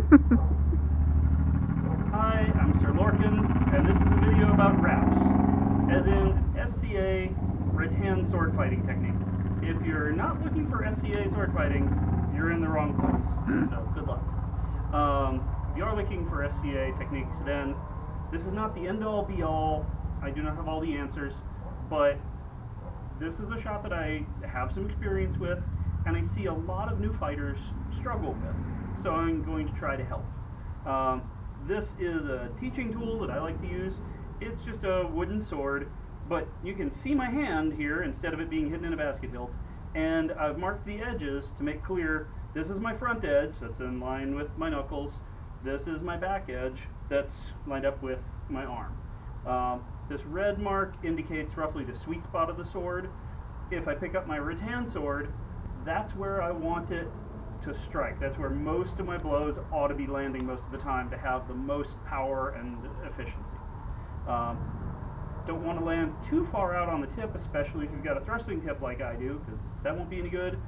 Hi, I'm Sir Lorccan, and this is a video about wraps, as in SCA rattan sword fighting technique. If you're not looking for SCA sword fighting, you're in the wrong place, so good luck. If you are looking for SCA techniques, then this is not the end-all be-all. I do not have all the answers, but this is a shot that I have some experience with, and I see a lot of new fighters struggle with, so I'm going to try to help. This is a teaching tool that I like to use. It's just a wooden sword, but you can see my hand here instead of it being hidden in a basket hilt, and I've marked the edges to make clear this is my front edge that's in line with my knuckles, this is my back edge that's lined up with my arm. This red mark indicates roughly the sweet spot of the sword. If I pick up my rattan sword, that's where I want it to strike. That's where most of my blows ought to be landing most of the time to have the most power and efficiency. Don't want to land too far out on the tip, especially if you've got a thrusting tip like I do, because that won't be any good.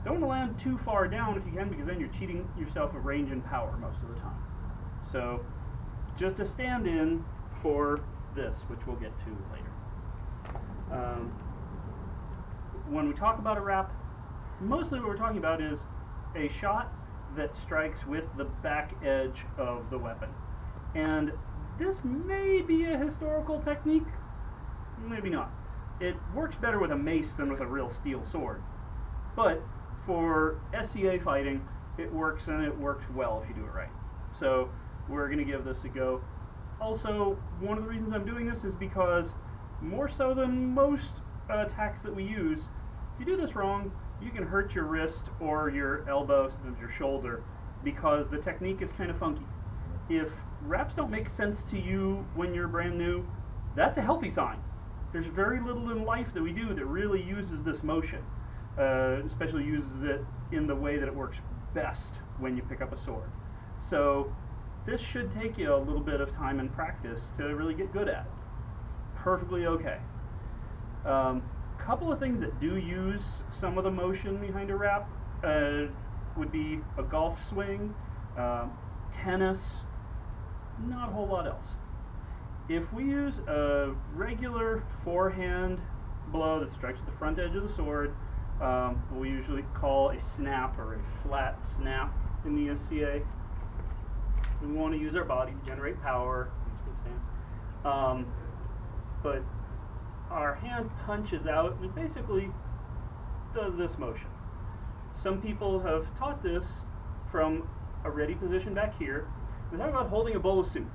Don't want to land too far down if you can, because then you're cheating yourself of range and power most of the time. So just a stand-in for this, which we'll get to later. When we talk about a wrap, mostly what we're talking about is a shot that strikes with the back edge of the weapon. And this may be a historical technique, maybe not. It works better with a mace than with a real steel sword. But for SCA fighting, it works, and it works well if you do it right. So we're going to give this a go. Also, one of the reasons I'm doing this is because, more so than most attacks that we use, if you do this wrong, you can hurt your wrist or your elbow, sometimes your shoulder, because the technique is kind of funky. If wraps don't make sense to you when you're brand new, that's a healthy sign. There's very little in life that we do that really uses this motion, especially uses it in the way that it works best when you pick up a sword. So this should take you a little bit of time and practice to really get good at it. It's perfectly okay. Couple of things that do use some of the motion behind a wrap would be a golf swing, tennis, not a whole lot else. If we use a regular forehand blow that strikes the front edge of the sword, we usually call a snap or a flat snap in the SCA. We want to use our body to generate power, use good stance. But our hand punches out and it basically does this motion. Some people have taught this from a ready position back here. We're talking about holding a bowl of soup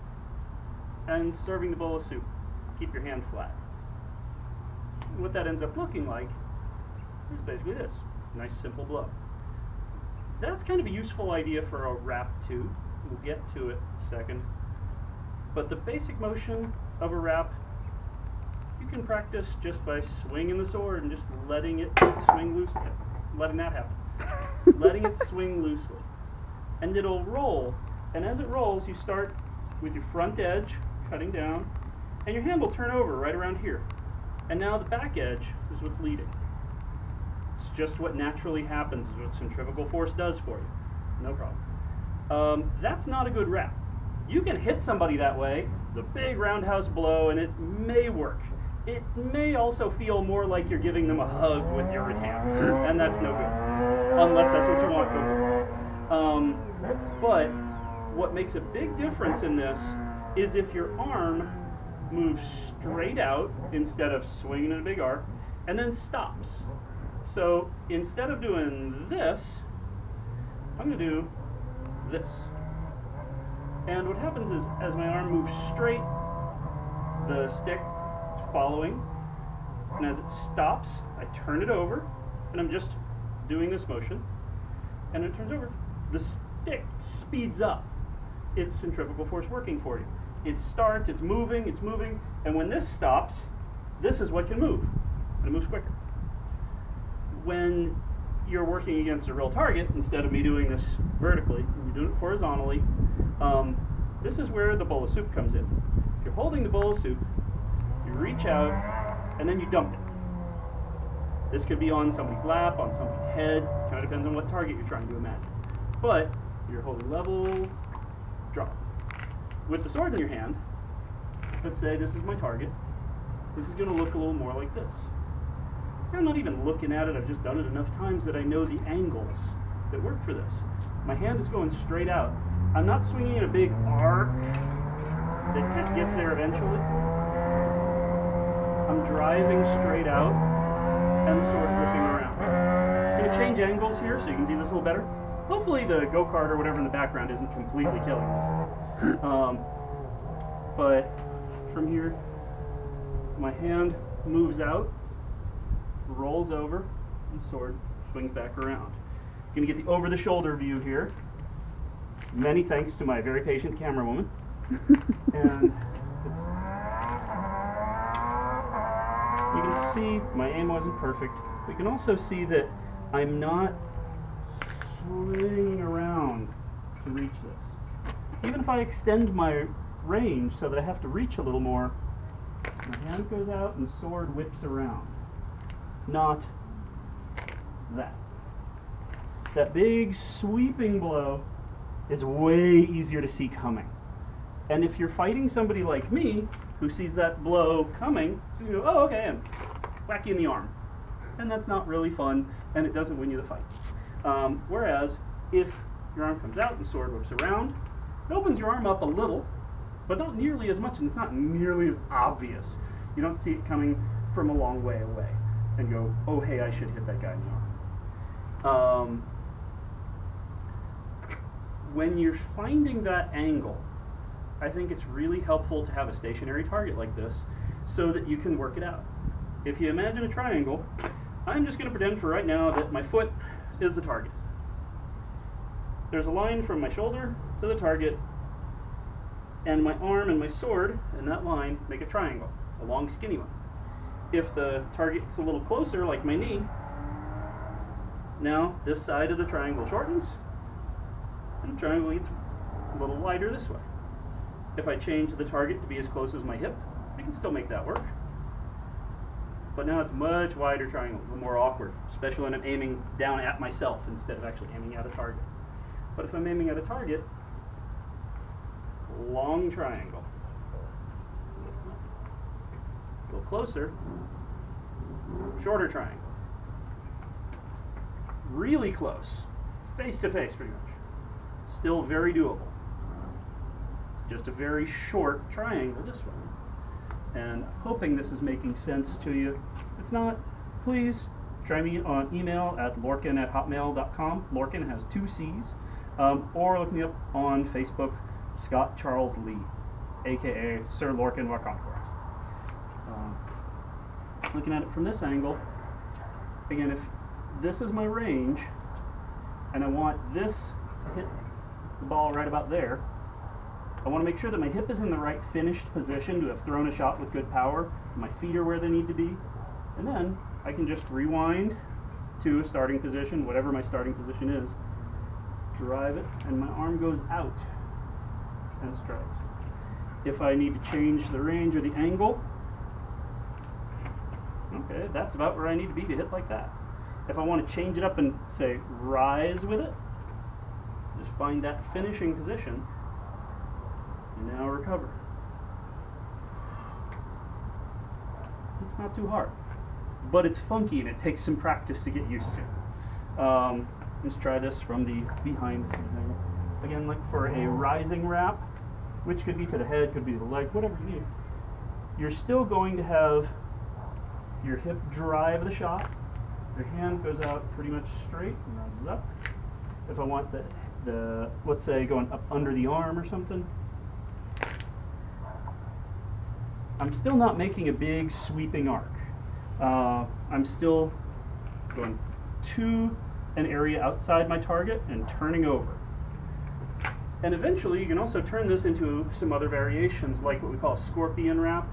and serving the bowl of soup. Keep your hand flat. What that ends up looking like is basically this. Nice simple blow. That's kind of a useful idea for a wrap too. We'll get to it in a second. But the basic motion of a wrap you can practice just by swinging the sword and just letting it swing loosely. Letting that happen. Letting it swing loosely. And it'll roll. And as it rolls, you start with your front edge, cutting down, and your hand will turn over right around here. And now the back edge is what's leading. It's just what naturally happens, is what centrifugal force does for you. No problem. That's not a good wrap. You can hit somebody that way, the big roundhouse blow, and it may work. It may also feel more like you're giving them a hug with your rattan, and that's no good, unless that's what you want to do. But what makes a big difference in this is if your arm moves straight out instead of swinging in a big arc, and then stops. So instead of doing this, I'm going to do this. And what happens is, as my arm moves straight, the stick is following, and as it stops, I turn it over, and I'm just doing this motion, and it turns over. The stick speeds up. It's centrifugal force working for you. It starts, it's moving, and when this stops, this is what can move, and it moves quicker. When you're working against a real target, instead of me doing this vertically, you're doing it horizontally, this is where the bowl of soup comes in. If you're holding the bowl of soup, you reach out, and then you dump it. This could be on somebody's lap, on somebody's head, kind of depends on what target you're trying to imagine. But you're holding level, drop. With the sword in your hand, let's say this is my target. This is going to look a little more like this. I'm not even looking at it, I've just done it enough times that I know the angles that work for this. My hand is going straight out. I'm not swinging in a big arc that gets there eventually. I'm driving straight out and the sword whipping around. I'm going to change angles here so you can see this a little better. Hopefully the go-kart or whatever in the background isn't completely killing this. But from here, my hand moves out, rolls over, and sword swings back around. I'm going to get the over-the-shoulder view here. Many thanks to my very patient camera woman. And you can see my aim wasn't perfect. You can also see that I'm not swinging around to reach this. Even if I extend my range so that I have to reach a little more, my hand goes out and sword whips around. Not that. That big sweeping blow is way easier to see coming. And if you're fighting somebody like me, who sees that blow coming, you go, oh, okay, and whack you in the arm. And that's not really fun, and it doesn't win you the fight. Whereas, if your arm comes out and sword whips around, it opens your arm up a little, but not nearly as much, and it's not nearly as obvious. You don't see it coming from a long way away and go, oh, hey, I should hit that guy in the arm. When you're finding that angle, I think it's really helpful to have a stationary target like this so that you can work it out. If you imagine a triangle, I'm just going to pretend for right now that my foot is the target. There's a line from my shoulder to the target, and my arm and my sword and that line make a triangle, a long skinny one. If the target's a little closer, like my knee, now this side of the triangle shortens, and the triangle gets a little wider this way. If I change the target to be as close as my hip, I can still make that work. But now it's much wider triangle, a little more awkward, especially when I'm aiming down at myself instead of actually aiming at a target. But if I'm aiming at a target, long triangle. Go closer, shorter triangle. Really close, face to face pretty much. Still very doable. Just a very short triangle this way. And hoping this is making sense to you. If it's not, please try me on email at lorccan@hotmail.com. Lorccan has 2 C's. Or look me up on Facebook, Scott Charles Lee, aka Sir Lorccan Conchobair. Looking at it from this angle, again, if this is my range, and I want this to hit the ball right about there, I want to make sure that my hip is in the right finished position to have thrown a shot with good power. My feet are where they need to be. And then I can just rewind to a starting position, whatever my starting position is, drive it, and my arm goes out and strikes. If I need to change the range or the angle, okay, that's about where I need to be to hit like that. If I want to change it up and, say, rise with it, just find that finishing position, and now recover. It's not too hard, but it's funky and it takes some practice to get used to. Let's try this from the behind. Again, like for a rising wrap, which could be to the head, could be to the leg, whatever you need. You're still going to have your hip drive the shot. Your hand goes out pretty much straight and rises up. If I want the let's say going up under the arm or something, I'm still not making a big sweeping arc. I'm still going to an area outside my target and turning over. And eventually you can also turn this into some other variations, like what we call a scorpion wrap,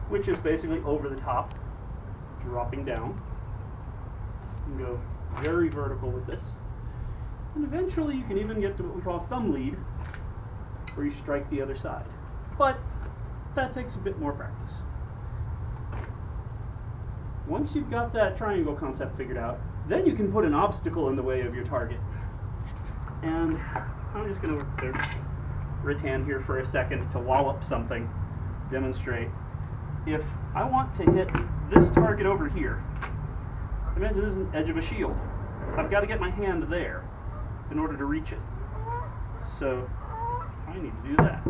which is basically over the top, dropping down. You can go very vertical with this. And eventually you can even get to what we call a thumb lead, where you strike the other side. But that takes a bit more practice. Once you've got that triangle concept figured out, then you can put an obstacle in the way of your target. And I'm just going to work there. rattan here for a second to wallop something, demonstrate. If I want to hit this target over here, imagine this is an edge of a shield. I've got to get my hand there in order to reach it. So I need to do that.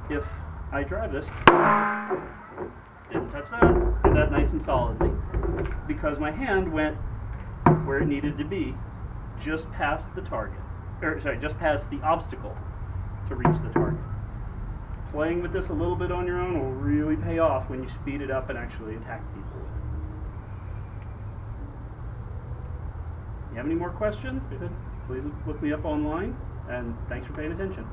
If I drive this, didn't touch that, did that nice and solidly, because my hand went where it needed to be, just past the target, or sorry, just past the obstacle to reach the target. Playing with this a little bit on your own will really pay off when you speed it up and actually attack people with it. If you have any more questions, please look me up online, and thanks for paying attention.